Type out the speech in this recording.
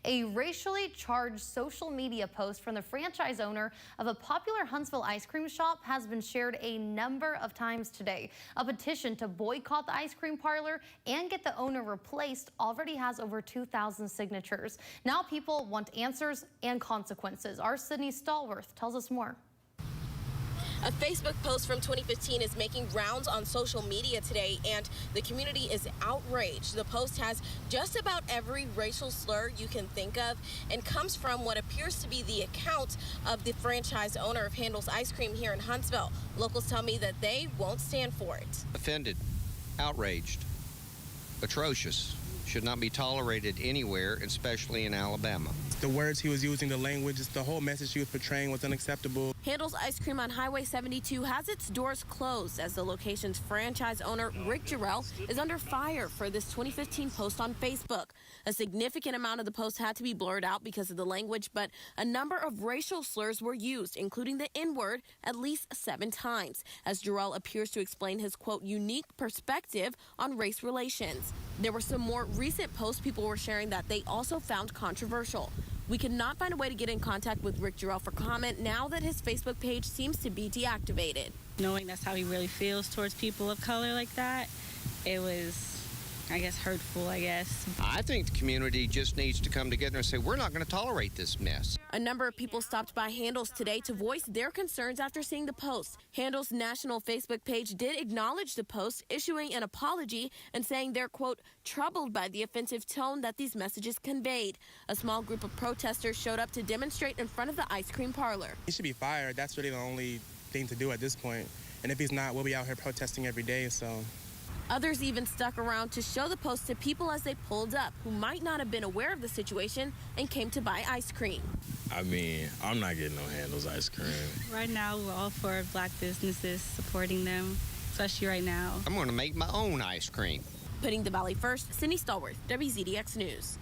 A racially charged social media post from the franchise owner of a popular Huntsville ice cream shop has been shared a number of times today. A petition to boycott the ice cream parlor and get the owner replaced already has over 2,000 signatures. Now people want answers and consequences. Our SYDNEYWZDX tells us more. A Facebook post from 2015 is making rounds on social media today, and the community is outraged. The post has just about every racial slur you can think of and comes from what appears to be the account of the franchise owner of Handel's Ice Cream here in Huntsville. Locals tell me that they won't stand for it. Offended, outraged, atrocious. Should not be tolerated anywhere, especially in Alabama. The words he was using, the language, the whole message he was portraying was unacceptable. Handel's Ice Cream on Highway 72 has its doors closed as the location's franchise owner, Rick Jarrell, is under fire for this 2015 post on Facebook. A significant amount of the post had to be blurred out because of the language, but a number of racial slurs were used, including the N-word, at least 7 times, as Jarrell appears to explain his, quote, unique perspective on race relations. There were some more recent posts people were sharing that they also found controversial. We could not find a way to get in contact with Rick Jarrell for comment now that his Facebook page seems to be deactivated. Knowing that's how he really feels towards people of color like that, it was, I guess, hurtful, I think the community just needs to come together and say, we're not going to tolerate this mess. A number of people stopped by Handel's today to voice their concerns after seeing the post. Handel's national Facebook page did acknowledge the post, issuing an apology and saying they're, quote, troubled by the offensive tone that these messages conveyed. A small group of protesters showed up to demonstrate in front of the ice cream parlor. He should be fired. That's really the only thing to do at this point. And if he's not, we'll be out here protesting every day, so. Others even stuck around to show the post to people as they pulled up who might not have been aware of the situation and came to buy ice cream. I mean, I'm not getting no Handel's ice cream. Right now, we're all for black businesses, supporting them, especially right now. I'm going to make my own ice cream. Putting the Valley first, SYDNEYWZDX, WZDX News.